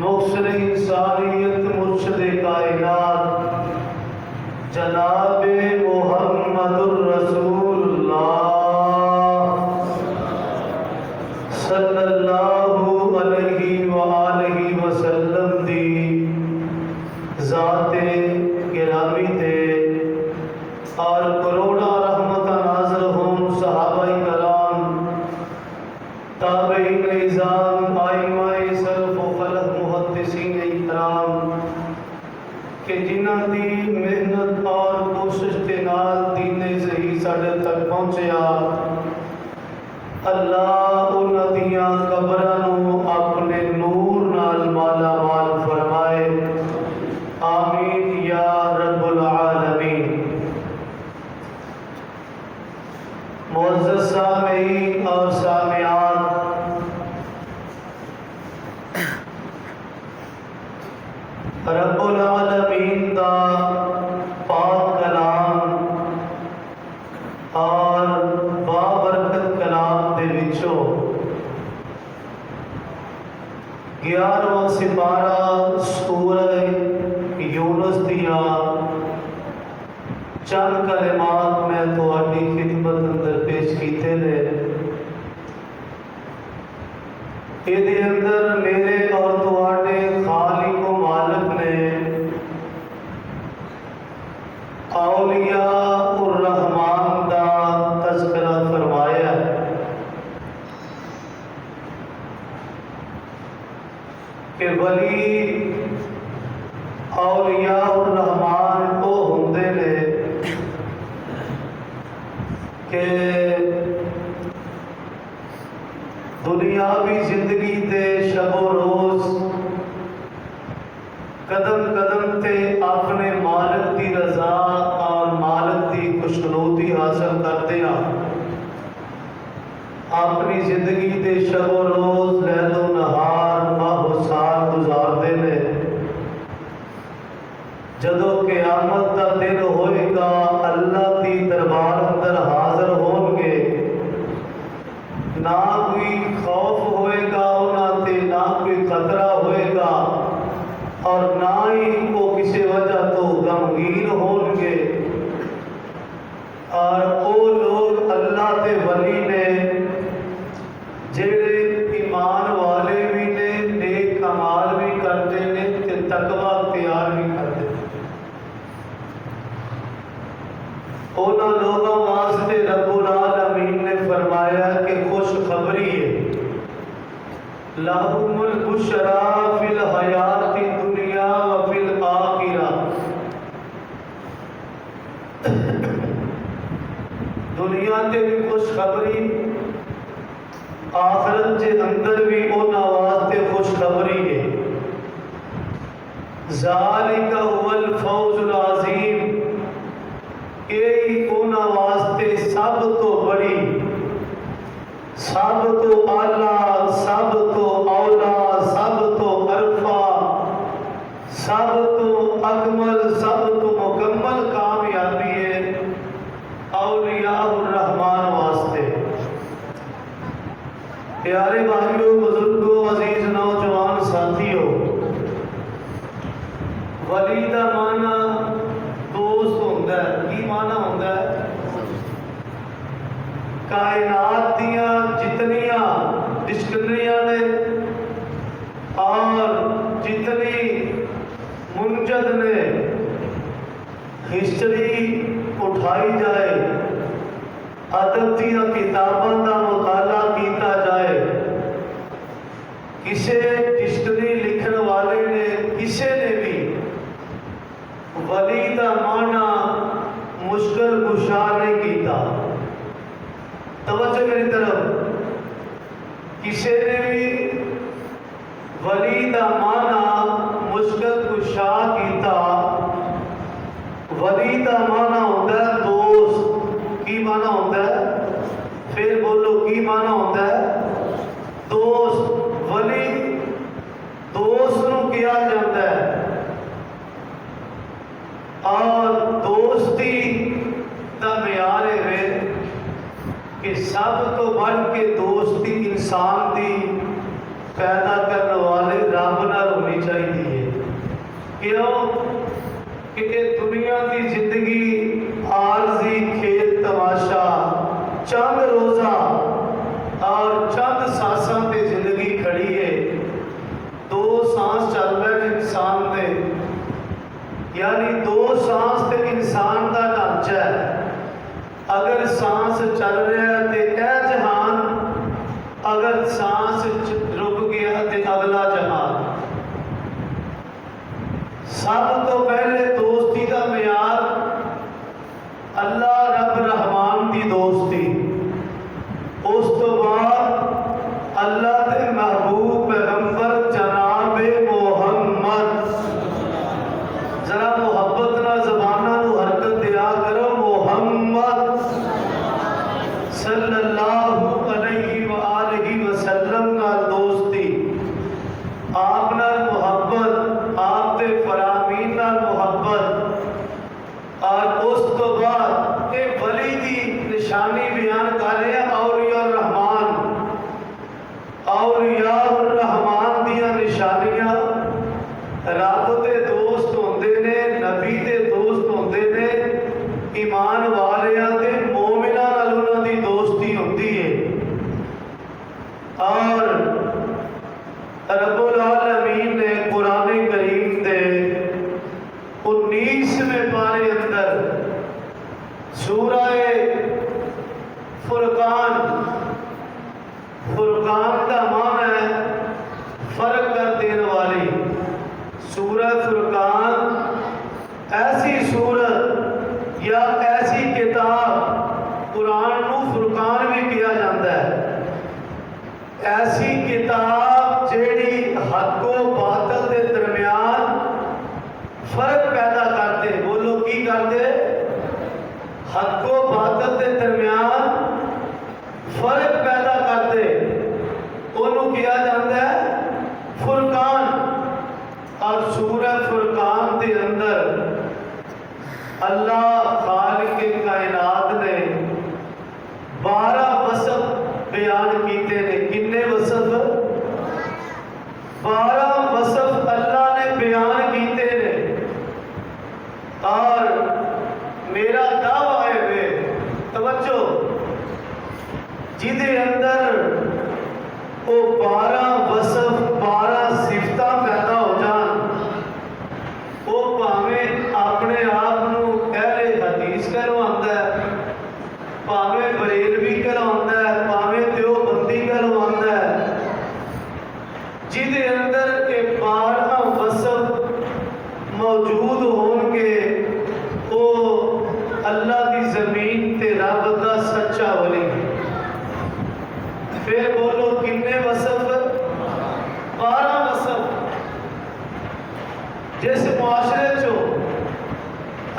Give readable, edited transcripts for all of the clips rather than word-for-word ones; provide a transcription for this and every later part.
مبصر انسانیت مرشد کائنات جناب محمد الرسول اللہ صلی اللہ علیہ وآلہ وسلم دی ذات گرامی تے اور کروڑا رحمت نازل ہوں صحابہ کرام تابعین نظام آئمہ سلف و خلف محدثین اکرام کہ جنہاں دی محنت اور کوشش کے نال دین صحیح ساڈے تک پہنچیا اللہ انہاں دیاں قبراں نوں اپنے نور نال مالا مال فرمائے آمین یا رب العالمین۔ معزز سامعین اور سامعات، رب العالمین دا پاک کلام اور بابرکت کلام دے وچوں 11واں سپارہ سورہ یونس دیا چند کلمات میں تہاڈی خدمت اندر پیش کیتے نے۔ یہ اندر میرے اور تہاڈے خالق و مالک نے اولیاء الرحمن دا تذکرہ فرمایا ہے کہ ولی اولیاء الرحمن کو ہوندے نے کہ دنیاوی زندگی تے شب و روز قدم قدم تے اپنے مالک دی رضا اور مالک دی خوشنودی حاصل کرتے ہیں، اپنی زندگی تے شب و روز لیل و نہار ماہ و سال گزارتے ہیں۔ جدو قیامت کا دن ہوئے گا اللہ کی دربار اندر حاضر ہون گے، نہ کوئی خوف ہوئے گا انہاں تے، نہ کوئی خطرہ ہوئے گا اور نہ ہی وہ کسی وجہ تو غمگین ہون گے، اور وہ لوگ اللہ دے ولی نے جڑے ایمان والے بھی نے، نیک اعمال بھی کرتے نے تے تقوی اختیار بھی کرتے ہیں۔ انہاں لوگوں واسطے رب العالمین نے فرمایا کہ خوشخبری ہے، لَهُمُ الْبُشْرَىٰ فِي الْحَيَاةِ الدُّنْيَا وَفِي الْآخِرَةِ۔ دنیا تے بھی خوشخبری، آخرت کے اندر بھی انہاں واسطے خوشخبری ہے۔ ذَلِكَ هُوَ الْفَوْزُ الْعَظِيمُ، یہی انہاں واسطے سب تو بڑی، سب تو اعلیٰ، سب تو اولا، سب تو عرفہ، سب تو اکمل، سب تو مکمل کامیابی ہے اولیاء الرحمن واسطے۔ پیارے بھائیوں، بزرگوں، عزیز نوجوان ساتھیوں، ولی دا معنی دوست ہوتا ہے۔ کی معنی ہوتا ہے؟ کائنات دیاں جتنیاں ڈسکٹریاں نے اور جتنی منجد نے ہسٹری اٹھائی جائے، ادب دیاں کتاباں دا مطالعہ کیتا جائے، کسے ڈسکٹری لکھن والے نے کسے نے بھی ولی دا معنی مشکل کشا نہیں کیتا۔ توجہ میری طرف، کسی نے بھی ولی دا معنی مشکل کشا کیتا۔ ولی دا معنی ہوتا ہے دوست۔ کی معنی ہوتا ہے؟ پھر بولو، کی معنی ہوتا ہے؟ دوست۔ ولی دوست نو کیا جاتا ہے، اور دوستی دا معیار ہے کہ سب تو بڑھ کے دوستی انسان دی پیدا کرنے والے رب نال ہونی کہ یہ دنیا کی زندگی عارضی کھیل تماشا چند روزہ اور چند سانساں تے زندگی کھڑی ہے. 2 سانس چل رہے ہیں انسان دے، یعنی 2 سانس تے انسان دا ڈھانچہ ہے. اگر سانس چل رہا ہے تے اے جہان، اگر سانس رک گیا تے اگلا جہان. سب تو پہلے دوستی کا معیار اللہ رب رحمان دی دوستی، اس تو بعد اللہ کے محبوب پیغمبر جناب محمد. ذرا محبت نہ زبانہ نو حرکت دیا کرو. محمد صلی اللہ علیہ وآلہ وسلم کا دوستی، آپ نال محبت، آپ دے فرامین نال محبت. اور اس تو بعد یہ ولی دی نشانی بیان کر رہے ہیں. اولیاء الرحمان، اولیاء الرحمان دیا نشانیاں رب دے دوست ہوندے نے، نبی دے دوست ہوندے نے، ایمان والیاں تے مومناں نال انہاں دی دوستی ہوندی ہے. اور رب العالمین نے قرآن کریم دے 19ویں پارے اندر سورہ فرقان، فرقان کا معنی ہے فرق کر دینے والی. سورہ فرقان ایسی سورت یا ایسی کتاب، قرآن نو فرقان بھی کیا جاتا ہے، ایسی کتاب جیڑی حق و باطل دے درمیان فرق پیدا کرتے. بولو کی کرتے؟ حق و باطل دے درمیان فرق پیدا کرتے. انہوں کیا جاتا ہے فرقان. اور سورہ فرقان کے اندر اللہ خالق کائنات نے 12 وصف بیان کیتے ہیں. کتنے وصف؟ 12 وصف اللہ نے بیان کیتے ہیں. اور میرا دعویٰ ہے بے توجہ جہدے اندر وہ 12 وصف 12 صفتاں پیدا ہو جان، وہ پاویں اپنے آپ نو اہل حدیث کہلواتا ہے، پاویں بریلوی کہلواتا ہے، پاویں دیوبندی کہلواتا ہے. جہدے اندر یہ 12 وصف موجود ہون گے، وہ اللہ کی زمین تے رب دا سچا ولی. پھر بولو کتنے وصف؟ 12 وصف. جس معاشرے چو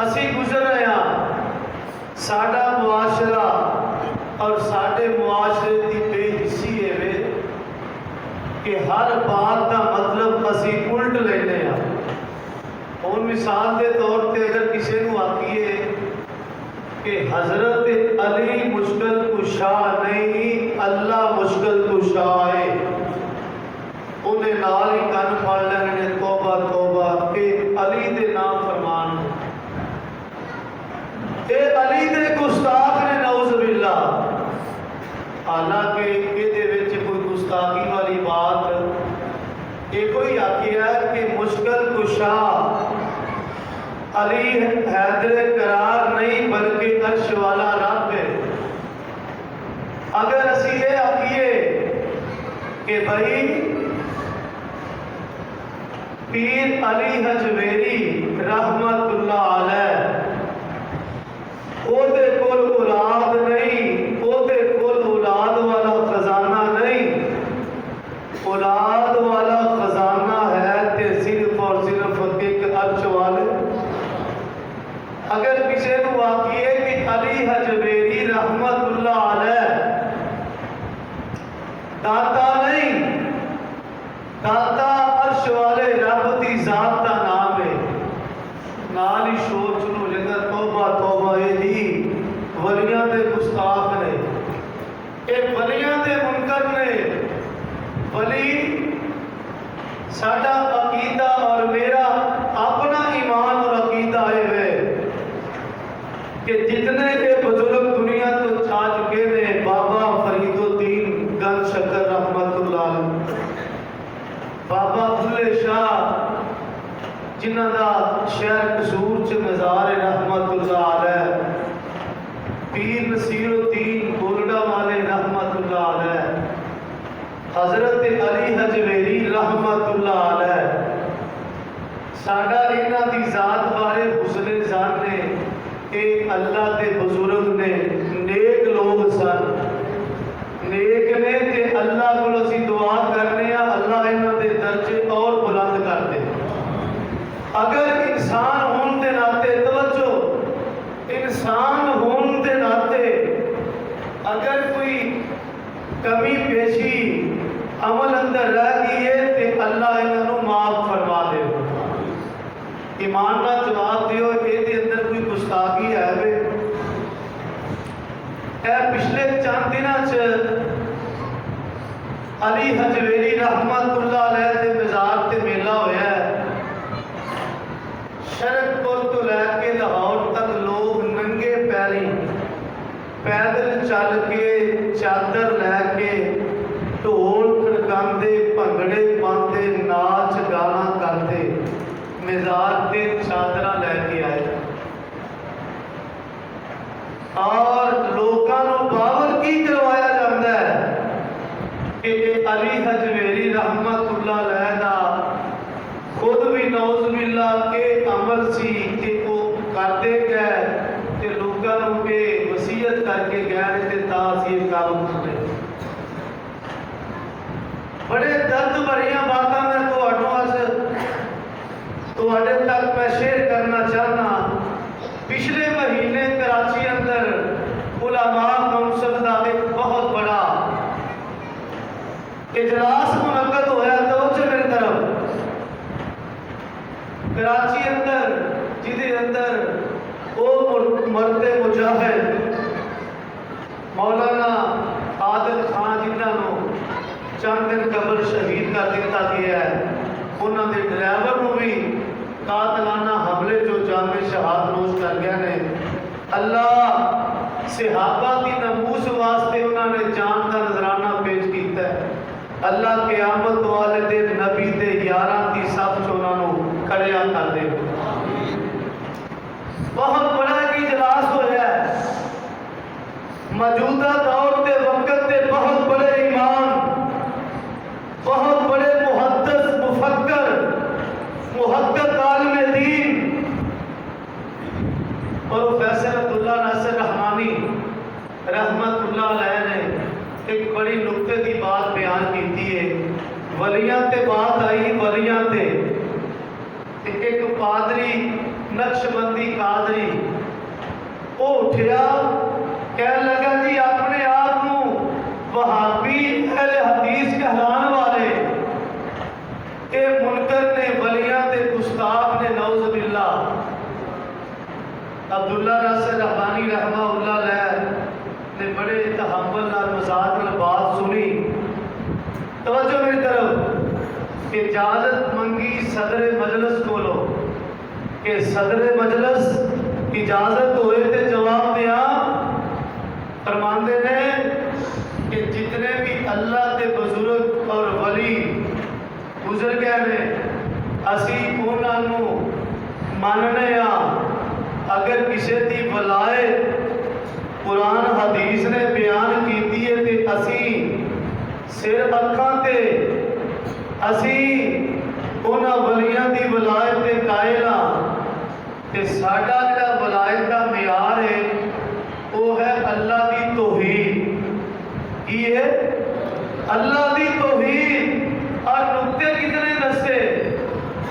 اسی گزر رہے ہیں، ساڈا معاشرہ اور ساڈے معاشرے کی بے حسی ہے کہ ہر بات کا مطلب اسی الٹ لینے ہیں. اور مثال کے طور پہ اگر کسی کو آکھیے کہ حضرت علی مشکل کشا نہیں، اللہ مشکل کشا ہے، انہیں نال ہی کن پھڑ لینے توبہ توبہ کہ علی دے نام فرمان. اے علی دے گستاخ نے نعوذ باللہ. حالانکہ یہ کوئی گستاخی والی بات یہ کوئی آخیا ہے کہ مشکل کشا علی حیدر قرار نہیں بلکہ عرش والا رب ہے. اگر اسی یہ آخیے کہ بھائی پیر علی حجویری رحمت اللہ علیہ او دے کول اولاد نہیں، او دے کول اولاد والا خزانہ نہیں، اولاد والا خزانہ ہے تے صرف اور صرف ایک عرش والے. اگر کسی کو واقعی کہ علی حجویری رحمت اللہ علیہ داتا نہیں، داتا عرش والے رب دی ذات کا نام ہے، نال ہی شور شروع ہو جاتا توبہ توبہ. یہ جی ولیاں دے گستاخ نے، یہ ولیاں دے منکر نے. ولی ساڈا عقیدہ اور میرا اپنا ایمان اور عقیدہ کہ جتنے کے بزرگ دنیا تو چھا چکے نے، بابا فرید الدین گنج شکر رحمت اللہ علیہ، بابا بھلے شاہ جنہ دا شہر قصور چ مزار رحمت اللہ علیہ، پیر نصیر الدین گولڈا والے رحمت اللہ علیہ، حضرت علی حجویری رحمت اللہ علیہ، ساڈا انہاں دی ذات بارے حسن ظن نے، اے اللہ دے بزرگ نے، نیک لوگ سن، نیک نے تے اللہ کو اسی دعا کرنے ہیں اللہ انہاں دے درجے اور بلند کر دے۔ اگر انسان ہون دے ناتے، توجہ، انسان ہون دے ناتے اگر کوئی کمی پیشی عمل اندر رہ گئی ہے تے اللہ انہوں معاف فرما دے۔ ایمان کا جواب دیو، یہ اندر کوئی گستاخی ہے وے؟ اے پچھلے چند دنوں علی حجویری رحمت اللہ علیہ کے مزار تے میلہ ہویا ہے۔ شرق پور تو لے کے لاہور تک لوگ ننگے پیری پیدل چل کے، چادر لے کے، ڈھول کھڑکاندے، بھنگڑے پاندے، ناچ گانا کرتے مزار تے چادر لے کے آئے، اور لوگوں کو باور کی کروایا جاتا ہے کہ علی حجویری رحمت اللہ علیہ دا خود بھی نعوذ باللہ کے عمل سی کہ وہ کرتے گئے کہ لوگوں کے وصیت کر کے گئے تے تاں یہ کام کرتے۔ بڑے درد بھریاں باتاں میں تواڈے تک میں شیئر کرنا چاہنا۔ پچھلے مہینے کراچی اندر علماء کونسل کا ایک بہت بڑا اجلاس منعقد ہوا، توجہ میری طرف، کراچی اندر، جہدے اندر وہ مرد مجاہد مولانا عادل خان جنہوں چند دن قبل شہید کر دیتا گیا ہے، انہوں نے ڈرائیور کو بھی قاتلانہ حملے جو جامع شہادت نوش کر گیا نے۔ اللہ صحابہ کی نموس واسطے انہوں نے جان کا نذرانہ پیش کیتا ہے۔ اللہ قیامت والے دن نبی دے یاراں دی صف چ انہاں نوں کھڑیا کر دے۔ بہت بڑا ایک اجلاس ہوا ہے، موجودہ دور کے وقت کے بہت بڑے امام، بہت بڑے محدث، مفکر، محقق، عالم دین پروفیسر عبداللہ ناصر رحمانی رحمت اللہ علیہ نے ایک بڑی نکتے کی بات بیان کی ہے۔ ولیاں تے بات آئی، ولیاں تے ایک پادری، نقش بندی قادری، وہ اٹھیا کہنے لگا جی اپنے آپ وہابی اہل حدیث کہلان والے کہ منکر نے، ولیاں تے گستاخ نے، نعوذ باللہ۔ عبداللہ ناصر رحمانی رحمہ اللہ علیہ نے بڑے تحمل نال مزاج نال بات سنی۔ توجہ میری طرف، کہ اجازت منگی صدر مجلس کولو کہ صدر مجلس اجازت ہوئے تے جواب دیا۔ فرماندے نے کہ جتنے بھی اللہ کے بزرگ اور ولی گزر گئے نے، اسی انہاں نوں ماننے ہاں۔ اگر کسی دی ولایت قرآن حدیث نے بیان کیتی ہے تے اسی سر اکھاں تے اسی انہاں ولیاں دی ولایت تے قائل ہاں۔ تے ساڈا جڑا ولایت دا معیار ہے وہ ہے اللہ دی توحید۔ کی ہے؟ اللہ دی توحید۔ اور نقطے کتنے دسے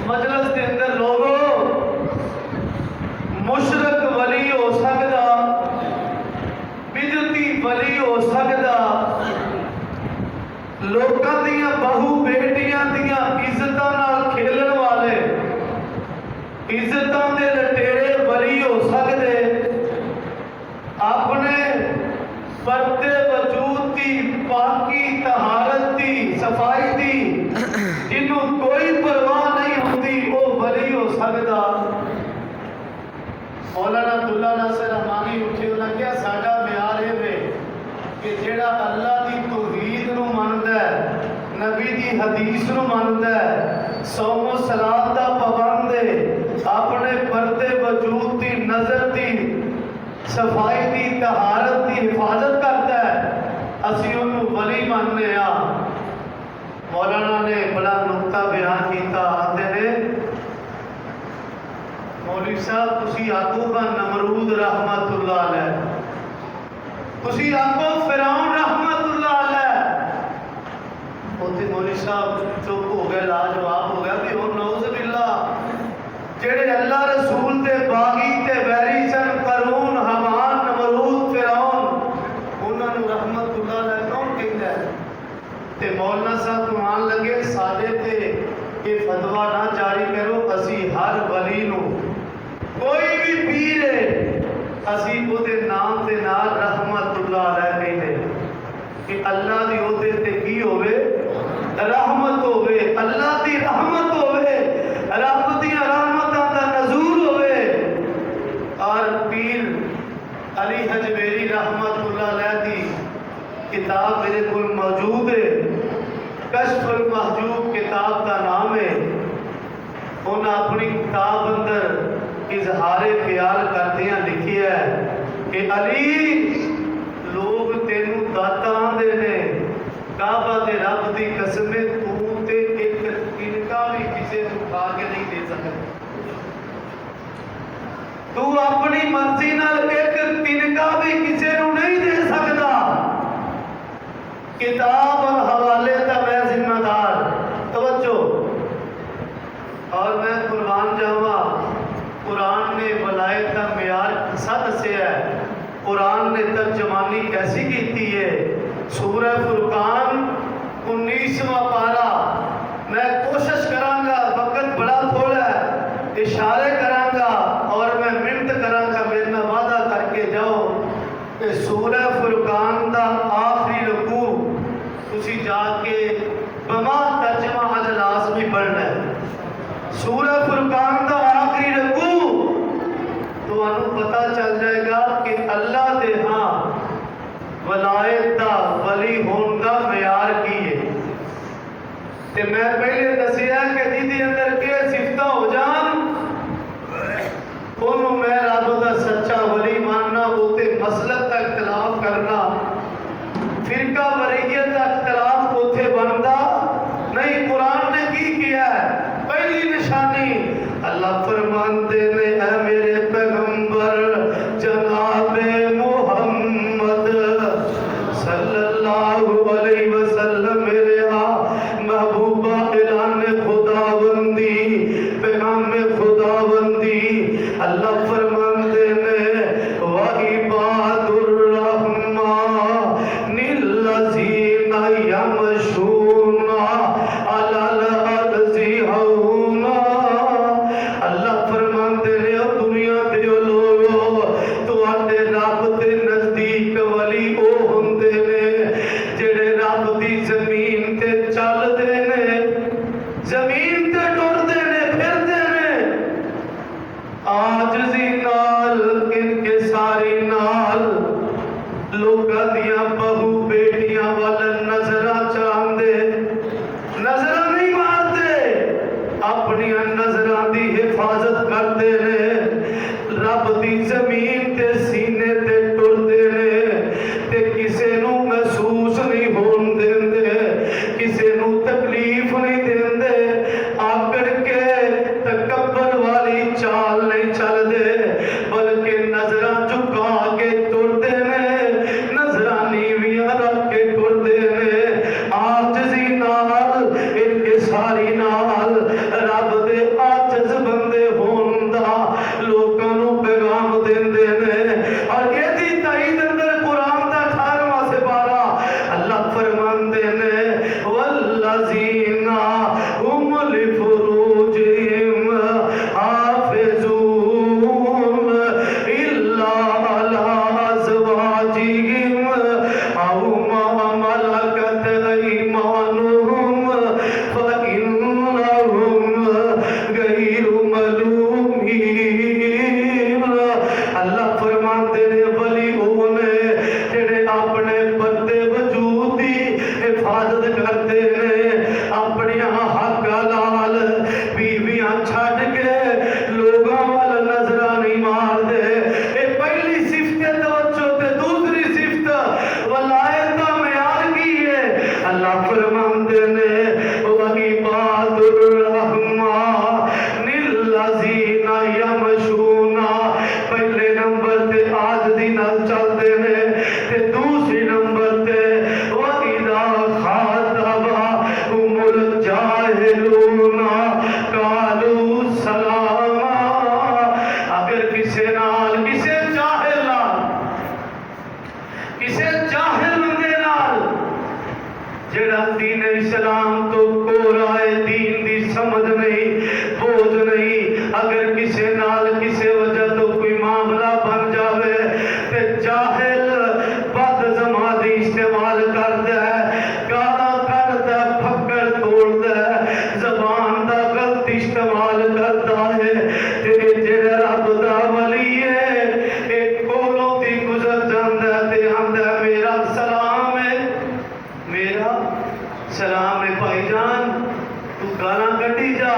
مجلس کے اندر؟ لوگوں، مشرک ولی ہو سکتا، بدعتی ولی ہو سکتا، لوکاں دیاں بہو بیٹیاں دیاں عزتاں نال کھیلن والے، عزتاں دے لٹیرے ولی ہو سکتے، اپنے پردے وجود دی پاکی، طہارت دی، صفائی دی جنوں کوئی پرواہ نہیں ہوتی، وہ ولی ہو سکتا۔ مولانا عبداللہ ناصر رحمانی حدیث نو مانتا ہے، صوم و صلات دا پابند ہے، اپنے پردے وجود دی نظر دی صفائی دی طہارت دی حفاظت کرتا ہے، اسی انہوں ولی ماننے ہاں۔ مولانا نے بڑا نقطہ بیان کیتا، آتے نے مولوی صاحب تسی آکو کا نمرود رحمت اللہ علیہ، تسی آکو فرعون رحمت اللہ علیہ، ہوتے مولوی صاحب چپ ہو گئے، لاجواب ہو گیا کہ ہن نعوذ باللہ جڑے اللہ رسول دے باغی تے ویری سن، قارون، حامان، نمرود، فرعون، انہاں نوں رحمت اللہ علیہ کون کہندا ہے؟ تے مولانا صاحب فرمان لگے ساڈے تے یہ فتویٰ نہ جاری کرو، اسی ہر ولی نو کوئی بھی پیر ہے اسی او دے نام دے نال رحمت اللہ علیہ کہندے کہ اللہ دی او دے تے کی ہوے رحمت ہوے، اللہ دی رحمت ہوے، رب دی رحمتاں دا نزول ہوے۔ اور پیر علی حجویری رحمت اللہ علیہ دی کتاب میرے کول موجود ہے، کشف المحجوب کتاب کا نام ہے، انہاں اپنی کتاب اندر اظہار خیال کرتے ہیں لکھی ہے کہ علی لوگ تینوں داتا آندے نے، کعبہ دے رب دی قسم تو تے ایک تنکا بھی کسی کو کھا کے نہیں دے سکتا، تو اپنی مرضی نال ایک تنکا بھی کسی کو نہیں دے سکتا، کتاب اور حوالے کا میں ذمہ دار۔ توجہ، اور میں قربان جاواں، قرآن نے ولایت کا معیار کسا دسیا ہے، قرآن نے ترجمانی کیسی کیتی ہے۔ سورہ فرقان 19واں پارہ، میں کوشش کراں گا، وقت بڑا تھوڑا ہے، اشارے کراں گا اور میں منت کراں گا، میرے نال وعدہ کر کے جاؤ کہ سورہ فرقان دا آخری رکوع تسی جا کے بما ترجمہ اج لازمی پڑھنا ہے۔ سورہ فرقان دا آخری رکوع تو انہوں پتہ چل جائے گا کہ اللہ دے ہاں ولایت دا ولی ہون دا معیار کی ہے۔ تے میں پہلے دسیا کہ جدی اندر کے صفتہ ہو جان انہوں میں رب دا سچا ولی ماننا، ہوتے مسلک کا اختلاف کرنا، فرقہ وریت کا اختلاف ہوتے بندا نہیں۔ قرآن نے کی کیا ہے؟ پہلی نشانی اللہ فرماتے نے اے میرے پیغمبر جناب محمد صلی اللہ علیہ وسلم، میرے محبوبہ اعلان خداوندی، پیغام خداوندی، اللہ فرماتے نے وَعِبَادُ الرَّحْمَنِ الَّذِينَ يَمْشُونَ عَلَى الْأَرْضِ هَوْنًا۔ اللہ فرماتے نے دنیا دے لوگو تواڈے رب دے نزدیک ولی او ہوندے نے جڑے رب دی زمین تے چل دے نے، زمین تے ٹردے نے، پھردے نے، عاجزی نال، انکساری نال، لوکاں دیاں بہو بیٹیاں وال نظراں چاندے، نظراں نہیں مارتے، اپنی نظراں دی حفاظت کرتے نے، رب دی زمین تے سینے تے ٹردے نے، تے کسے نو محسوس نہیں ہون دیندے، کسے نو تکلیف نہیں دیندے، آکڑ کے تکبر والی چال نہیں چل دے، بلکہ نظراں جھکا کے ٹردے نے، نظراں نیویاں رکھ کے ٹردے نے، عاجزی نال، انکساری نال، رب دے عاجز بندے ہون دا لوکاں نو پیغام دیندے دنیا چھڈ کے لوگوں وال نظراں نہیں مار دے. اے پہلی صفت ہے توجہ. تے دوسری صفت ولایت دا معیار کی ہے؟ اللہ فرماندے نے وعباد الرحمن الذین یمشون. پہلے نمبر تے عاجزی نال چلدے نے تے دوسری نمبر تے وَإِذَا خَاطَبَهُمُ الْجَاهِلُونَ قَالُوا سَلَامًا. اگر کسے نال کسے جاہل بندے نال جڑا دین اسلام تو کورائے دین دی سمجھ نہیں بوجھ نہیں، اگر کسے نال کسے وجہ تو کوئی معاملہ بن جاوے تے جاہل بد زمانی استعمال کردا ہے، گالاں کڈدا ہے، پھکڑ توڑدا ہے، زبان دا غلط استعمال کردا ہے. تے جڑا رب دا ولی ہے اے کولوں دی گزر جاندا ہے تے آندا ہے میرا سلام ہے، میرا سلام ہے بھائی جان. تو گالاں کڈی جا،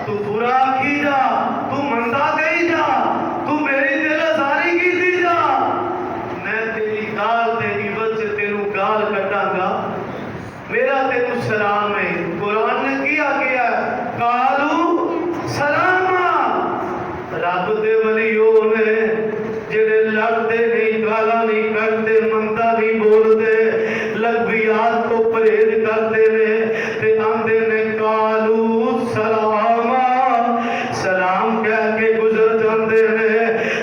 تو برا آکھی جا، تو مندا گئی جا، تو میری دل آزاری کیتی جا، میں تیری گال دے عوض سے تینوں گال کٹاں گا، میرا تینوں سلام ہے. قرآن نے کیا کیا قالو سلاما. رب دے ولیوں نے جڑے لڑتے نہیں، گالاں نہیں کرتے، مندا نہیں بولتے، لغویات کو پرہیز کرتے نے تے آندے نے قالو سلاما، سلام کہہ کے گزر جاندے نے.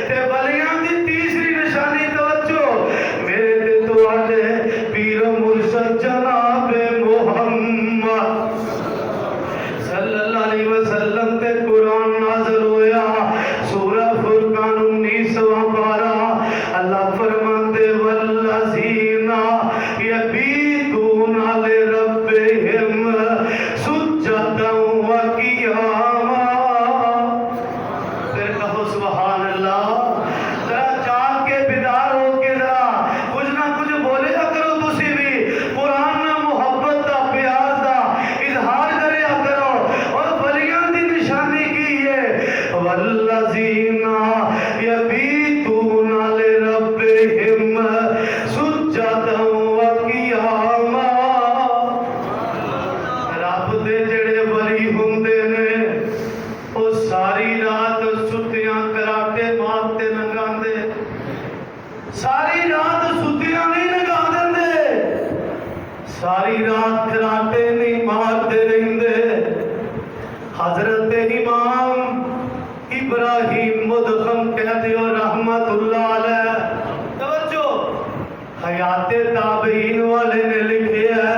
تے ولیاں دی تیسری نشانی توجہ میرے تے تواڈے پیر مرشد جناب محمد صلی اللہ علیہ وسلم تے قرآن نازل ہویا. سورہ فرقان 19واں پارہ. اللہ فرماندے والذین یبیتون لربہم سجدا وقیاما. پھر کہو سبحان اللہ. ذرا جاگ کے بیدار ہو کے ذرا کچھ نہ کچھ بولے کرو. تسی بھی قرآن نہ محبت دا پیار دا اظہار کریا کرو. اور ولیاں دی نشانی کی ہے والذین یبیتون لربہم سجدا وقیاما. رب دے جڑے ولی ہوندے نے او ساری رات ستیاں کراٹے مارتے لنگاندے. ساری رات ستیاں نہیں لگا دیندے، ساری رات کراٹے نہیں مارتے رہندے. حضرت امام ابراہیم مدخم کہہ دیو رحمت اللہ علیہ. توجہ حیات تابعین والے نے لکھے ہے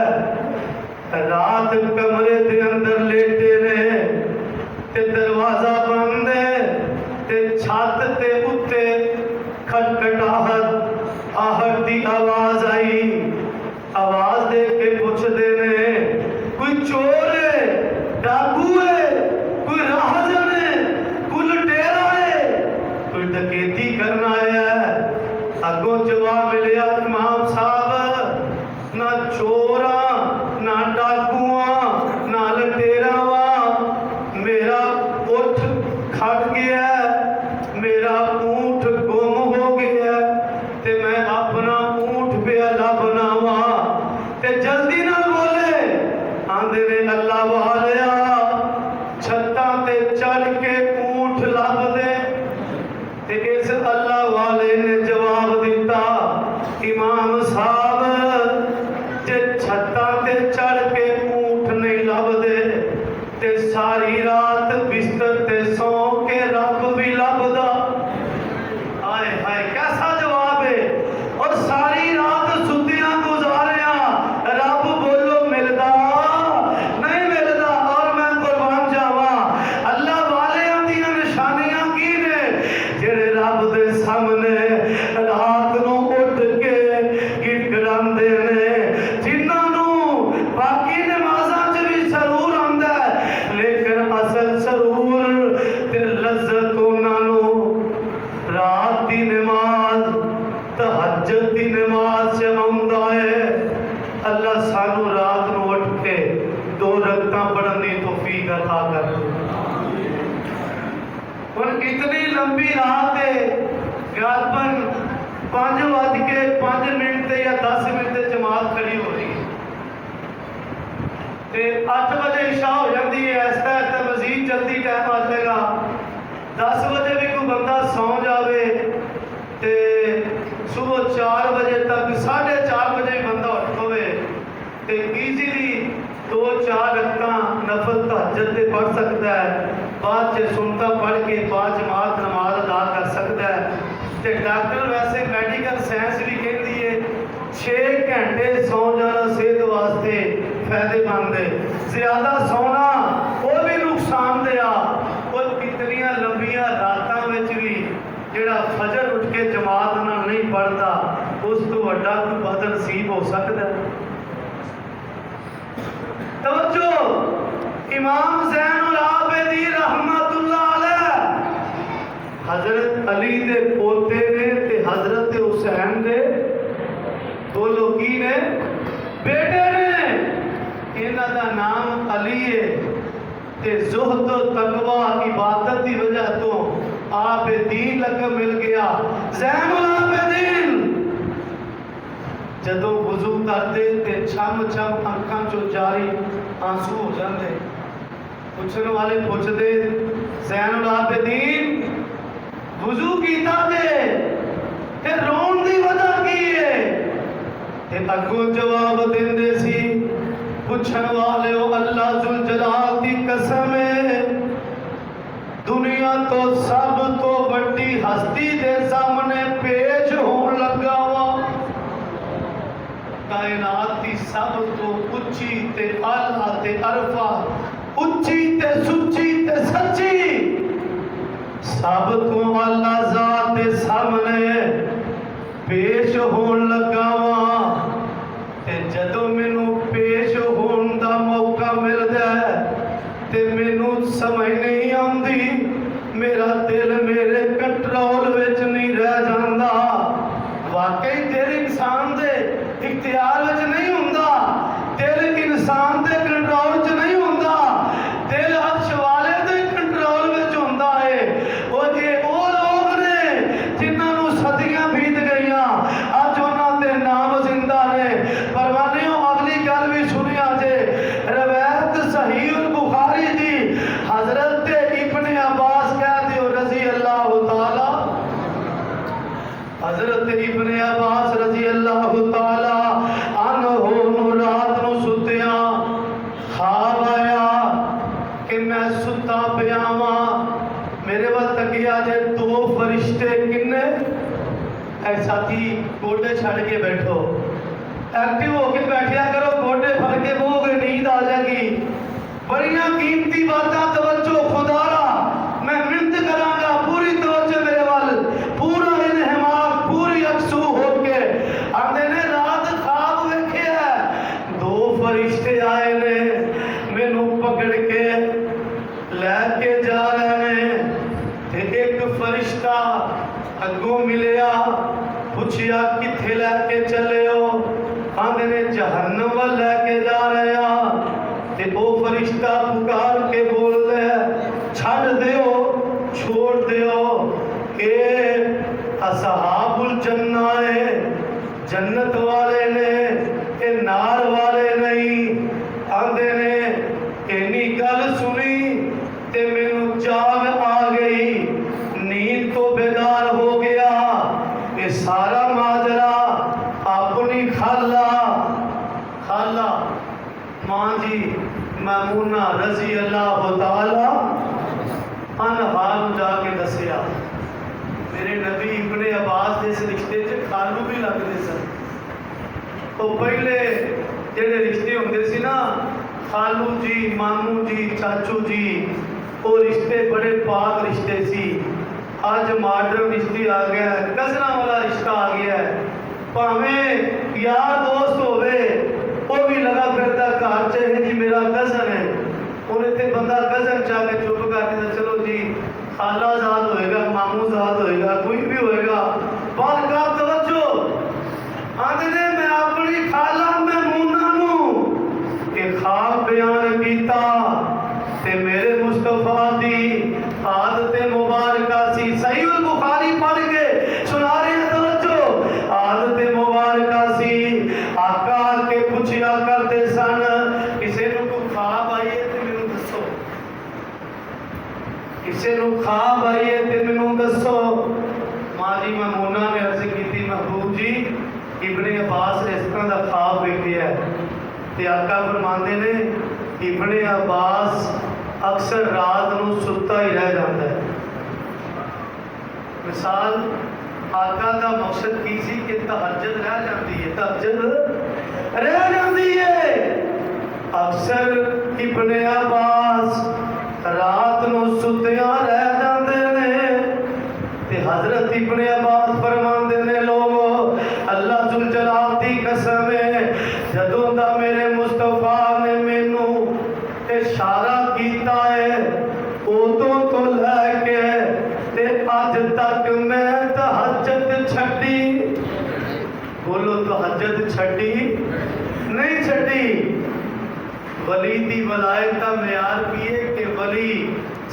رات کمرے دے اندر لیٹے نے تے دروازہ بند ہے تے چھت تے اتے کھٹکھٹاہٹ آہٹ دی آواز آئی. آواز دے کے پوچھ دے نے کوئی چور ہے، ڈاکو ہے، کوئی راہزن ہے، کوئی لٹیرا ہے، کوئی ڈکیتی کرنا آیا ہے. اگوں جواب ملیا امام صاحب نہ چوراں نہ ڈاکواں نہ لٹیراواں، میرا اٹھ کھٹ گیا ہے، میرا اونٹ گم ہو گیا ہے تے میں اپنا اونٹ پہ لبنا وا. تے جلدی نہ بولے آندے نے اللہ والیا چھتاں تے چڑھ کے اونٹ لب دے. تے اس اللہ والے نے جواب دیتا امام صاحب جے چھتاں تے چڑھ کے اونٹ نہیں لب دے تے ساری رات بستر تے سو کے رب بھی لبدا. آئے ہائے کیسا جواب ہے. اور ساری رات ستیاں گزاریا رب بولو ملدا نہیں ملدا. اور میں قربان جاواں اللہ والیاں دیاں نشانیاں کی نے جڑے رب دے سامنے رات نو اٹھ کے گڑگڑاندے نے، جنہاں نو باقی نمازاں چ بھی سرور آندا ہے لیکن اصل سرور تے لذت انہاں نو رات دی نماز تہجد دی نماز سے آندا ہے. اللہ سانو رات نو اٹھ کے 2 رکعتاں پڑھن دی توفیق عطا کر. ہن اتنی لمبی رات ہے، غالباً 5:05 تے یا 10 منٹ تے جماعت کھڑی ہو رہی ہے تے 8 بجے عشاء ہو جاتی ہے، ایسا مزید جلدی ٹائم آ جائے گا، 10 بجے بھی کوئی بندہ سو جاوے تے صبح 4 بجے تک 4:30 بجے بھی بندہ اٹھ پوے تے ایزیلی 2-4 رکعتاں نفل تہجد تے پڑھ سکتا ہے، بعد چ سنتا پڑھ کے بعد جماعت نماز ادا کر سکتا ہے۔ تے ڈاکٹر ویسے میڈیکل سائنس بھی کہندی ہے 6 گھنٹے سو جانا صحت واسطے فائدے مند ہے، زیادہ سونا وہ بھی نقصان دہ۔ اور کتنی لمبیاں راتاں وچ بھی جڑا فجر اٹھ کے جماعت نال نہیں پڑھتا اس تو وڈا کوئی بد نصیب ہو سکتا ہے۔ توجہ، امام زین العابدین رحمت اللہ علیہ حضرت علی دے پوتے نے تے حضرت حسین دے دو لوگی نے بیٹے نے، انہاں دا نام علی ہے تے زہد و تقوی عبادت دی وجہ تو عابدین لقب مل گیا، زین العابدین۔ جدوں وضو کرتے تے چھم چھم اکھاں چوں جاری آنسو ہو جاندے، پوچھنے والے پوچھدے زین العابدین وضو کیتا تے رون دی وجہ کی ہے؟ تے اگوں جواب دیندے سی پوچھن والے اللہ ذوالجلال دی قسم ہے دنیا تو سب تو بڑی ہستی دے سامنے پیش ہون لگا وا، کائنات دی سب تو اچھی تے اعلیٰ تے عرفہ، اچھی تے سچی تے سچی، سب تو اعلیٰ ذات دے سامنے پیش ہون لگا وا، تے جدوں مینوں پیش ہون دا موقع ملدا ہے تے مینوں سمجھ نہیں آندی، میرا دل میرے کنٹرول وچ نہیں رہ جاندا۔ واقعی دل انسان دے اختیار وچ نہیں ہوندا، دل انسان دے کنٹرول وچ نہیں ہوندا، دل عرش والے دے کنٹرول وچ ہوندا ہے۔ اور یہ وہ لوگ نے جنہاں نوں صدیاں بیت گئیاں اج انہاں دے نام زندہ نے۔ پروانیوں اگلی گل بھی سنیا جے، روایت صحیح البخاری دی، حضرت ابن عباس کہہ دیو رضی اللہ تعالی، حضرت ابن عباس رضی اللہ تعالی عنہ رات نو ستیاں خواب آیا کہ میں ستا پیا واں، میرے وال تکیا جے 2 فرشتے کنے، اے ساتھی گوڈے چھڑ کے بیٹھو، ایکٹیو ہو کے بیٹھیا کرو، گوڈے پھڑ کے بہو گے نیند آ جائے گی، بڑیاں قیمتی باتاں توجہ خدارا میں منت کراں گا، پوری توجہ میرے وال، پورا انہماک پوری اکسو ہو کے آندے نے رات خواب ویکھیا 2 فرشتے آئے نے مینوں پکڑ کے لے کے جا رہے ہیں، تے ایک فرشتہ اگوں ملیا، پوچھیا کتھے لے کے چلے ہو؟ آندے نے جہنم وال لے کے جا رہے ہیں، تے او فرشتہ پکار کے بول رہے چھڑ دیو چھوڑ دیو، اے اصحاب الجنہ ہے، جنت والے نے، اے نار والے نہیں۔ آندے نے اینی گل سنی تے مینوں جاگ آ گئی، نیند تو بیدار ہو گیا، یہ سارا ماجرا اپنی خالہ ماں جی میمونہ رضی اللہ تعالی عنہا جا کے دسیا۔ میرے نبی ابن عباس دے اس رشتے چ خالو بھی لگتے سن، تو پہلے جڑے رشتے ہوندے سی نا خالو جی، مامو جی، چاچو جی، وہ رشتے بڑے پاک رشتے سی۔ آج ماڈرن رشتے آ گیا ہے، کزنا والا رشتہ آ گیا ہے، پاویں یار دوست ہوئے وہ بھی لگا پھرتا گھر چاہے جی میرا کزن ہے، انہیں تے بندہ کزن چاہ کے چپ کر دیتا چلو جی خالہ ذات ہوئے گا، مامو ذات ہوئے گا، کوئی بھی ہوئے گا، بات کا توجہ آدھے نے میں اپنی خالہ میمونہ نوں کہ خواب بیان کیتا تے میرے مصطفیٰ دی عادت مبارک کسی نو خواب آئیے تے مینوں دسو۔ ماں جی ممونہ نے عرض کی محبوب جی ابن عباس نے اس طرح دا خواب ویکھیا ہے تے آقا فرماندے نے ابن عباس اکثر رات نو ستا ہی رہ جاتا ہے۔ مثال آقا کا مقصد کی سی کہ تہجد رہ جاتی ہے، تہجد رہ جاتی ہے۔ اکثر ابن عباس رات نو ستیاں رہ جاندے نے تے حضرت ابن عباس فرماندے نے لوگو اللہ ذوالجلال دی قسم ہے جدوں دا میرے مصطفیٰ نے مینوں اشارہ کیتا ہے ادوں تو لے کے تے اج تک میں تہجد چھڈی، بولو تہجد چھڈی نہیں چھڈی۔ ولی دی ولایت کا معیار کی ہے کہ ولی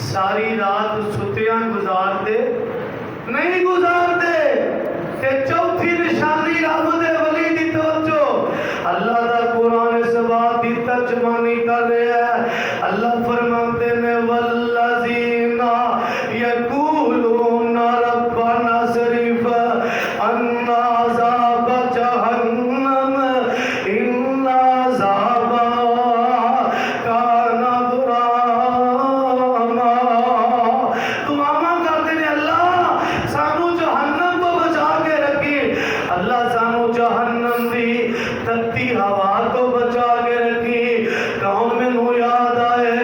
ساری رات ستیاں گزارتے نہیں گزارتے کہ چوتھی نشانی رب دے ولی دی توجہ اللہ دا قرآن اس بات دی ترجمانی کر رہا ہے۔ اللہ فرماتے نے والذین یقولون ربنا اصرف عنا عذاب جہنم ان عذابها کان غراما۔ دعا کرتے ہیں اللہ سانو جہنم کو بچا کے رکھی، اللہ سانو جہنم دی تتی ہوا کو بچا کے رکھی۔ کون مینوں یاد آئے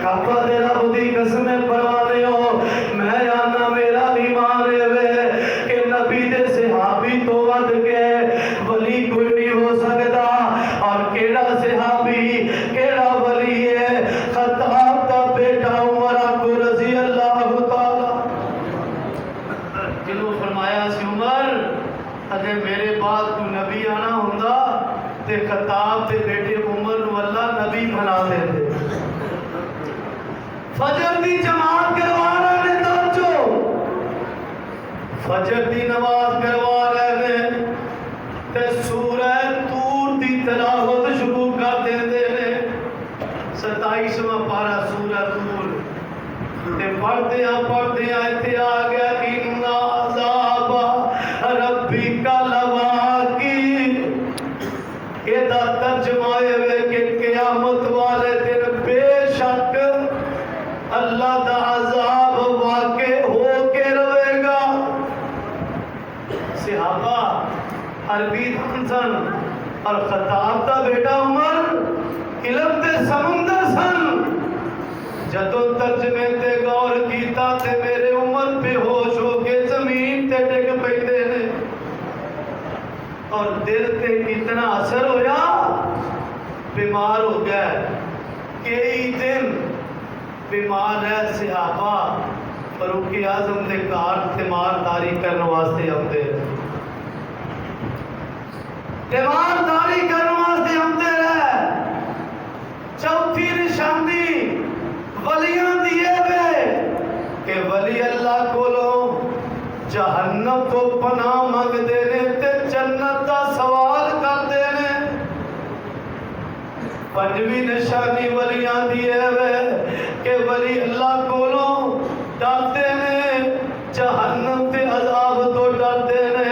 کعبہ دے رب دی قسم پروانے ہو میں آنا میرا ایمان ہے کہ نبی دے صحابی تو ود کے ولی کوئی نہیں ہو سکتا، اور کیڑا صحابی کیڑا ولی ہے؟ خطاب کا بیٹا عمر کو رضی اللہ تعالی جنہوں فرمایا سی عمر اگر میرے بعد کوئی نبی آنا ہوندا تے خطاب تے بیٹے عمر نو اللہ نبی بنا دیندے۔ فجر دی جماعت کروا رہے نے توجہ، فجر دی نماز کروا رہے نے تے سورہ طور دی تلاوت شروع کر دیندے نے۔ 27واں پارہ سورہ طور تے پڑھتے ہیں ایتھے آ گیا ان عذاب ربک لواقع۔ یہ دا ترجمہ ہے کہ قیامت والے دن بے شک اللہ دا عذاب واقع ہو کے رہے گا۔ صحابہ عربی سن اور خطاب دا بیٹا عمر علم دے سمندر سن۔ جدوں ترجمے تے غور کیتا تے میرے عمر بے ہوش ہو کے زمین تے ڈگ پیندے نے، اور دل تے کتنا اثر ہویا بیمار ہو گیا کئی دن بیمار ہے۔ صحابہ فاروق اعظم دے کار تیمارداری کرنے واسطے آتے، تیمارداری کرنے واسطے آتے رہے۔ چوتھی نشانی ولیاں دیے وے کہ ولی اللہ کولوں جہنم تو پناہ منگدے نے تے جنت دا سوال کردے نے۔ پنجویں نشانی ولیاں دیے وے کہ ولی اللہ کولوں ڈرتے نے، جہنم تے عذاب تو ڈرتے نے۔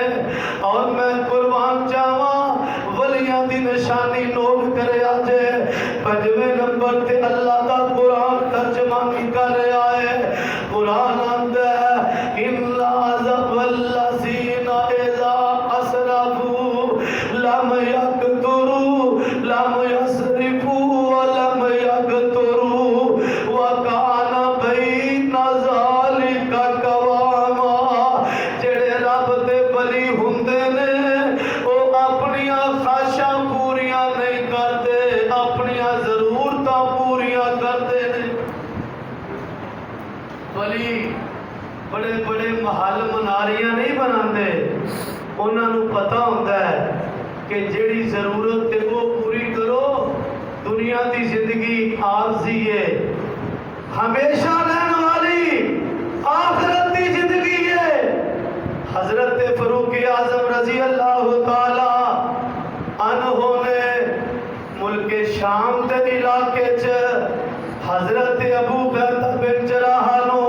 اور میں قربان جاواں ولیاں دی نشانی نوٹ کرے آجے۔ پنجویں نمبر تے اللہ دا قرآن ترجمانی کر رہا ہے۔ قرآن آندہ ہے ان عذاب الذین اذا اسرفوا لم یقتروا لم یسرفوا ولم یقتروا وکان بین ذالک قواما۔ جڑے رب دے ولی ہوندے نے او اپنیاں خواہشاں پوریاں نہیں کرتے، اپنیاں ضرورتاں پوریاں کرتے نے۔ ولی بڑے بڑے محل مناریاں نہیں بناندے، انہاں نوں پتہ ہوندا ہے کہ جیڑی ضرورت ہے وہ پوری کرو۔ دنیا دی زندگی عارضی ہے، ہمیشہ رہنے والی آخرت دی زندگی ہے۔ حضرت فاروق اعظم رضی اللہ تعالی عنہ نے ملک شام دے علاقے چ حضرت ابو عبیدہ بن جراح نو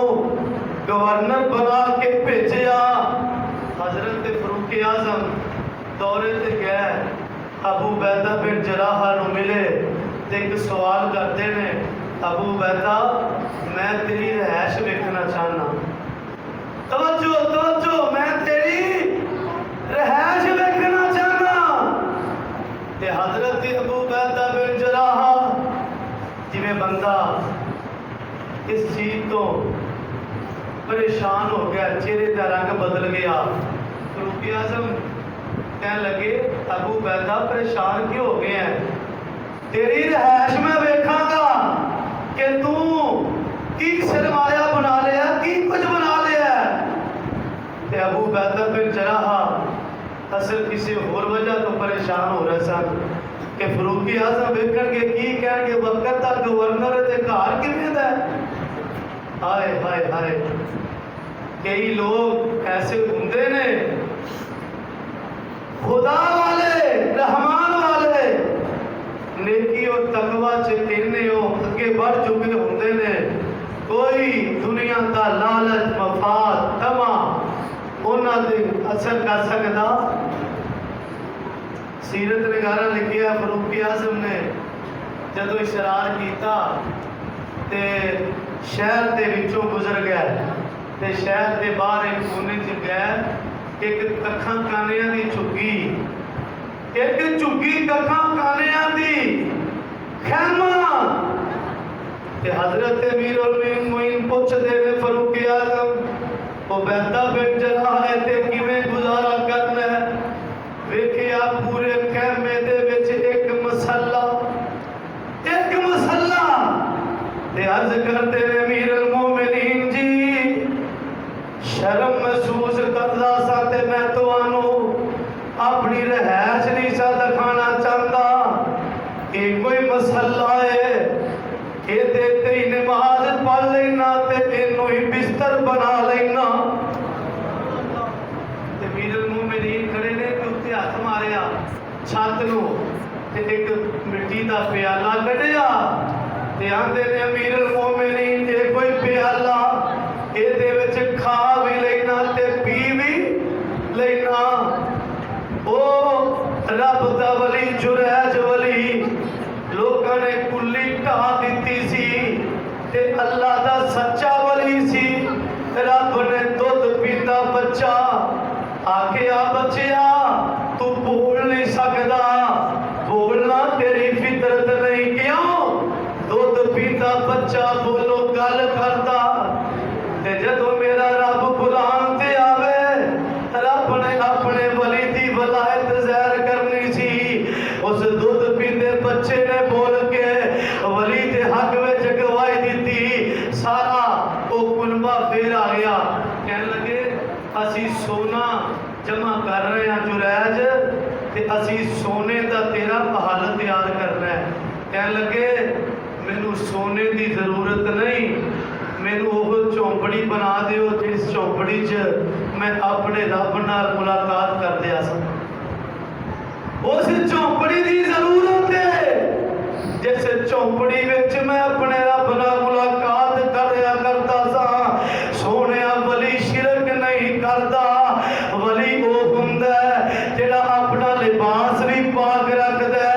تے ایک سوال کرتے ہیں ابو عبیدہ میں تیری رہائش دیکھنا چاہنا. توجہ توجہ میں تیری رہائش دیکھنا چاہنا. تے حضرت ابو عبیدہ بن جراح جویں بندہ اس چیز تو پریشان ہو گیا, چہرے کا رنگ بدل گیا. فاروق اعظم کہنے لگے ابو عبیدہ پریشان کیوں ہو گئے ہیں؟ تیری رہائش میں دیکھاں گا کہ تو کی سرمایہ بنا لیا, کی کچھ بنا لیا. تے ابو عبیدہ بن جراح اصل کسی اور وجہ تو پریشان ہو رہے سن کہ فاروق اعظم ویکھن گے کی کہن گے وقت تک گورنر دے گھر کیویں دا ہے. ہائے ہائے ہائے, کئی لوگ ایسے ہوندے نے خدا والے رحمان والے نیکی اور تقوی چینے ہو اگے بڑھ چکے ہوندے نے, کوئی دنیا کا لالچ مفاد طمع انہاں دے اثر کر سکدا. سیرت نگارہ لکھیا فاروق اعظم نے جدو اشرار کیتا تے شہر دے وچوں گزر گیا تے شہر دے باہر ایک کونے چ گیا, ایک ککھاں کانیاں دی چگی, ایک چگی ککھاں کانیاں دی خیمہ. تے حضرت امیر المومنین پوچھ دے نے فاروق اعظم عبیدہ بن جراح ہے تے کیویں گزارا کرنا ہے؟ ویکھیا پورے خیمے دے وچ ایک مسلح تے عرض کرتے ہیں امیر المومنین جی شرم محسوس کردا سا تے میں تانوں اپنی رہائش نہیں سا دکھانا چاہتا. یہ کوئی مسئلہ ہے کہ دیتے ہی نماز پڑھ لینا تے اینوں ہی بستر بنا لینا. تے امیر المومنین کھڑے نے کہ اتنے ہاتھ ماریا چھت نو تے ایک مٹی دا پیالہ کڈیا تے آندے نے امیر المومنین یہ کوئی پیالہ اے دے وچ کھا بھی لینا تے پی بھی لینا. او رب دا ولی جریج ولی لوکاں نے کلی ٹھا دتی سی تے اللہ دا سچا ولی سی. رب نے دودھ پیندا بچہ آکھیا بچیا تو بول نہیں سکدا, بولنا تیری فطرت نہیں. کیوں دودھ پیندا بچہ بولو گل کردا. تے جدو میرا رب قرآن تے آوے رب نے اپنے ولی دی ولایت ظاہر کرنی سی. اس دودھ پیندے بچے نے بول کے ولی دے حق وچ گواہی دتی. سارا او کنبہ پھر آ گیا, کہنے لگے اسی سونا جمع کر رہے ہیں جریج تے اسی سونے دا تیرا محل تیار کرنا ہے. کہنے لگے مینوں سونے دی ضرورت نہیں, مینوں وہ چوپڑی بنا دیو جس چوپڑی چ میں اپنے رب نال ملاقات کر دیا سا. اس چوپڑی دی ضرورت ہے جس چوپڑی وچ میں اپنے رب نال ملاقات کریا کرتا سا. سونیا ولی شرک نہیں کردا, ولی وہ ہوندا ہے جڑا اپنا لباس بھی پاک رکھدا ہے,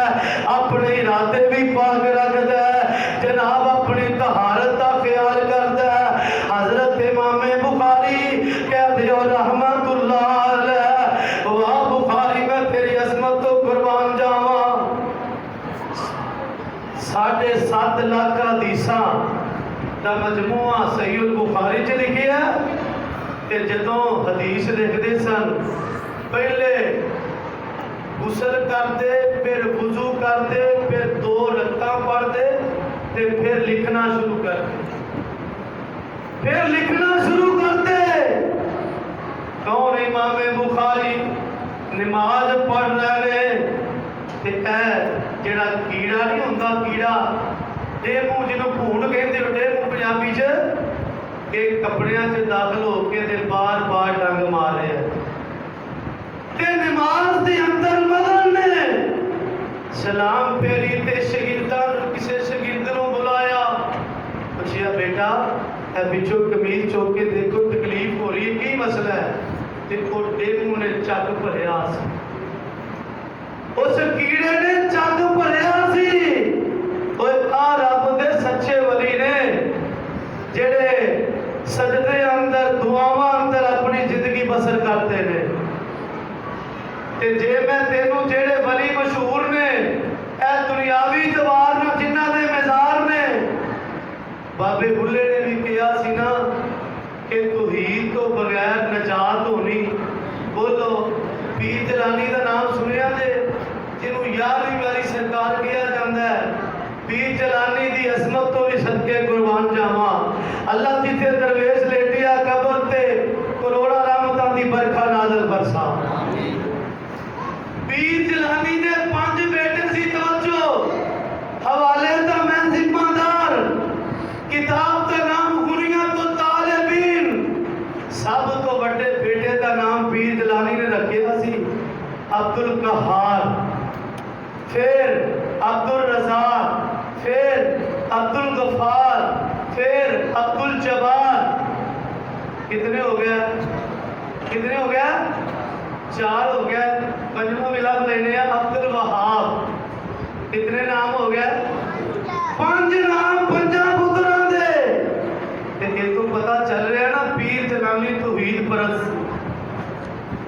اپنے ارادے بھی پاک رکھدا ہے, جناب اپنی طہارت کا خیال کردا ہے. حضرت امام بخاری کہہ دیو رحمت اللہ علیہ, واہ بخاری میں تیری عظمت تو قربان جاواں. 7.5 لاکھ حدیثاں دا مجموعہ صحیح البخاری چ لکھیا تے جدوں حدیث لکھدے سن پہلے غسل کرتے پھر وضو کرتے پھر 2 رکعتاں پڑھتے تے پھر لکھنا شروع کرتے. کون امام بخاری نماز پڑھ رہے تے اے جڑا کیڑا نہیں ہوندا, کیڑا ڈیمو جنوں بھون کہندے ہو, ڈیمو پنجابی چ کہ کپڑیاں چ داخل ہو کے تے بار بار ڈنگ مار رہے ہیں تے نماز دے اندر مدن نے سلام پھیری تے شاگرداں کسے شاگرد نوں بلایا, پوچھیا بیٹا اے بچوں کمیز چوک کے دیکھو تکلیف ہو رہی ہے, کی مسئلہ ہے؟ تے او ڈیمو نے چگ بھریا سی, اس کیڑے نے چگ بھریا سی تے جے میں تینوں جیڑے ولی مشہور نے اے دنیاوی اعتبار نال جنہاں دے مزار نے بابے بھلے نے بھی کہا سی نا کہ توحید تو بغیر نجات ہونی. بولو پیر جیلانی دا نام سنیا جے جنہوں 11ویں واری سرکار کیا جاندہ ہے. پیر جیلانی دی عظمت تو بھی صدقے قربان جاواں. اللہ جتھے درویش لیٹیا قبر تے کروڑا رحمتاں دی برکھا نازل برسا. پیر جیلانی دے 5 بیٹے سی. توجہ حوالے دا میں ذمہ دار. کتاب دا نام غنیۃ الطالبین. سب تو بڑے بیٹے دا نام پیر جیلانی نے رکھیا سی عبد القہار, پھر عبد الرزاق, پھر عبد الغفار, پھر عبد الجبار. کتنے ہو گیا؟ کتنے ہو گیا؟ 4 ہو گیا. پنجواں ملا لینے ہیں عبد الوہاب. کتنے نام ہو گیا؟ 5 نام 5 پتراں دے. یہ تو پتہ چل رہا ہے نا پیر جیلانی توحید پرست.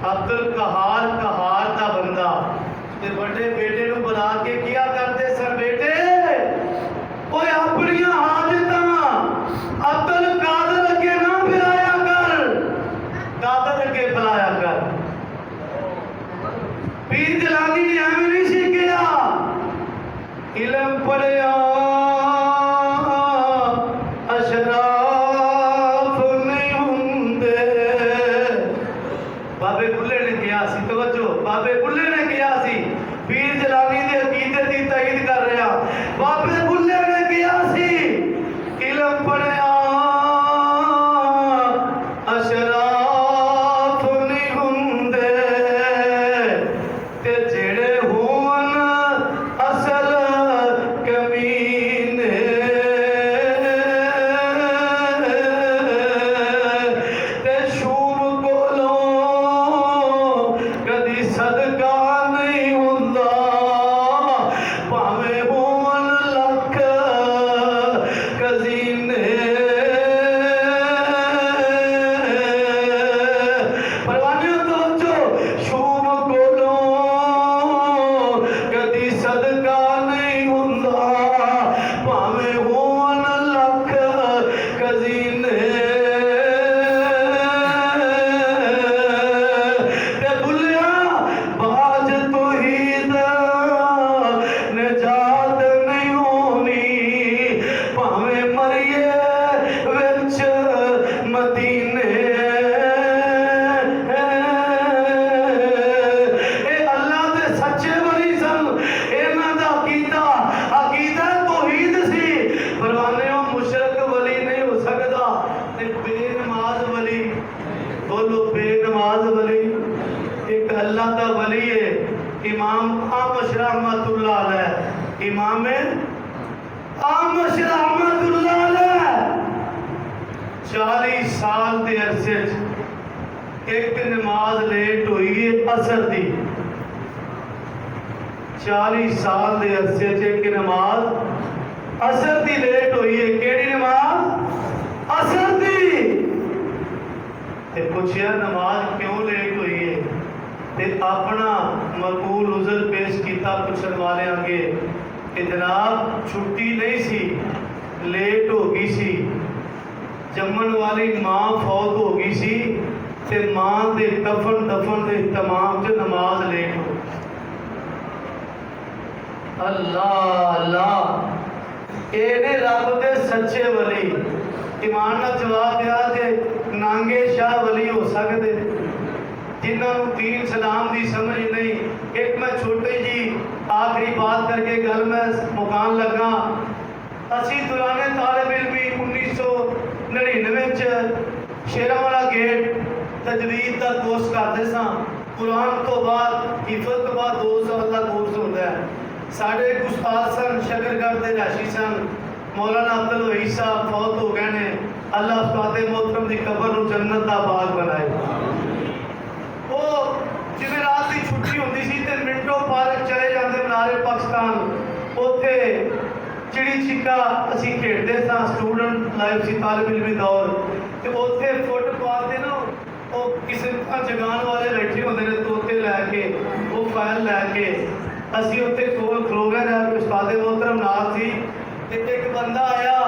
عبد القہار قہار دا بندہ تے بڑے بیٹے نو بلا کے کیا کرتے سن بیٹے اوے اپنی حاجتاں عبد القادر اگے نہ پھرایا کر, قادر اگے پھلایا کر. پیر جیلانی نے ایویں نہیں سیکھیا. علم پڑھیا اشراف نہیں ہوندے. بابے بھلے نے کیا سی. توجہ بابے بھلے نے کیا سی. پیر جیلانی دے عقیدے دی تائید کر رہا. بابے بھلے نے کیا سی علم پڑھیا اشراف نہیں ہوندے تے جڑے ہون اصل کمینے. تے شور کولوں کدی صدقہ نہیں ہوندا بھاویں ہون لکھ کزینے. پروانیوں توجہ شور کولوں کدی صدقہ نہیں ہوندا بھاویں ہون لکھ کزینے. تے بھلیا باج توحید نجات نہیں ہونی بھاویں مریے وچ مدینے. اے اللہ دے سچے ولی سن. انہاں دا عقیدہ توحید سی. پروانیوں مشرک ولی نہیں ہو سکدا تے بے نماز ولی. بولو بے نماز ولی. ایک اللہ دا ولی ہے امام احمد رحمت اللہ علیہ. امام احمد رحمت اللہ علیہ 40 سال دے عرصے ایک نماز لیٹ ہوئی ہے عصر دی. 40 سال دے عرصے ایک نماز عصر دی لیٹ ہوئی ہے. کیڑی نماز؟ عصر دی. تے پوچھیا نماز کیوں لیٹ ہوئی ہے تے اپنا مقبول عذر پیش کیتا پوچھن والے آگے کہ جناب چھٹی نہیں سی, لیٹ ہو گئی سی. جمن والی ماں فوت ہو گئی سی تے ماں دے کفن دفن دے اہتمام چ نماز لیٹ ہو. اللہ اللہ اے نے رب دے سچے ولی. ایمان نال جواب دیا کہ نانگے شاہ ولی ہو سکتے جنہاں نوں دین سلام دی سمجھ نہیں. ایک میں چھوٹی جی آخری بات کر کے گل میں مکان لگا. اسی دوران طالب علمی 1999 شیراں والا گیٹ تجوید کا کورس کرتے ساں. قرآن تو بعد حفظ تو بعد 2 سال کا کورس ہوتا ہے. ساڈے ایک استاد سن شکرگڑھ دے راشی سن مولانا عبد الوہی صاحب فوت ہو گئے نے. اللہ استاد محترم دی قبر نو جنت دا باغ بنائے. وہ جمعرات کی چھٹی ہوتی سی تے منٹو پارک چلے جاتے منارے پاکستان. اوتھے چڑی چھکا اسی کھیڈتے ساں. اسٹوڈنٹ لائف سی طالب علمی دور تے اوتھے فٹ پاتھ تے نا وہ کسی جگان والے بیٹھے ہوندے نے توتے لے کے اسی اتنے کول کھلو گئے جب استاد محترم نال سی تے ایک بندہ آیا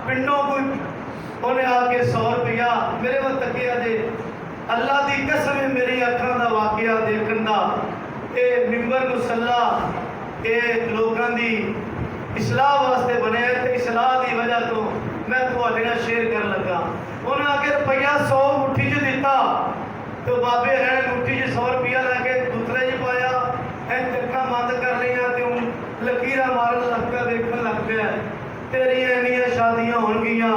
پنڈوں کوئی انہیں آ کے 100 روپیہ میرے وہ تکیا جے اللہ دی قسم ہے میری اکھاں دا واقعہ دیکھن دا اے ممبر مصلی اے لوگاں دی اصلاح واسطے بنے تے اصلاح دی وجہ تو میں تھوڑے نال شیئر کر لگا انہیں آ کے روپیہ 100 مٹھی چ دیتا تو بابے رہن مٹھی چ 100 روپیہ لے کے دوسرے چ پایا اکھاں بند کر لیا تے ہوں لکیراں مارن لگ پیا دیکھن لگ پیا تیری اینیاں شادیاں ہون گیاں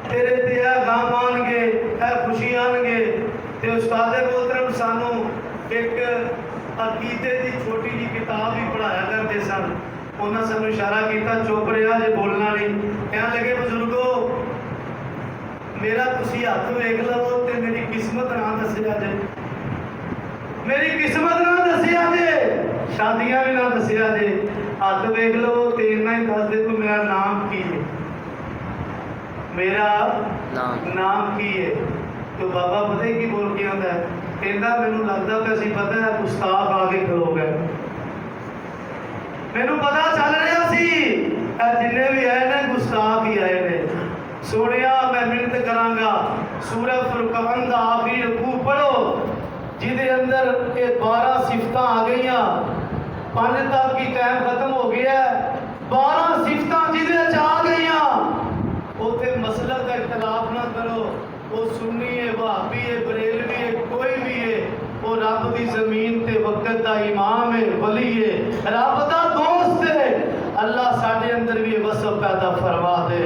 تیرے تے اے غم آن گے اے خوشی آن گے تے استاد محترم سانو ایک عقیدے دی چھوٹی جی کتاب بھی پڑھایا کرتے سن انہاں سانو اشارہ کیتا چپ رہا جے بولنا نہیں کہنے لگے بزرگو میرا تسی ہاتھ ویکھ لو تے میری قسمت نہ دسیا جے میری قسمت نہ دسیا جے شادیاں بھی نہ دسیا جے ہاتھ ویکھ لو تے اتنا ہی دس دے تو میرا نام کی ہے میرا نام کی ہے تو بابا پتہ کی بول کے آتا ہے کہندا مینوں لگدا کہ اسی پتہ ہے گستاخ آ کے کھلو گئے مینوں پتہ چل رہا سی اے جنے بھی آئے نے گستاخ ہی آئے نے سونیا میں منت کراں گا سورہ فرقان دا آخری رکوع پڑھو جہدے اندر یہ 12 صفتاں آ گئیاں 5 تک کی ٹائم ختم ہو گیا ہے 12 صفتاں جہدے آ گئیاں اوتے مسلک کا اختلاف نہ کرو وہ سنی ہے وہابی ہے بریلوی ہے کوئی بھی ہے وہ رب دی زمین تے وقت دا امام ہے ولی ہے رب دا دوست ہے اللہ ساڈے اندر بھی وصف پیدا فرما دے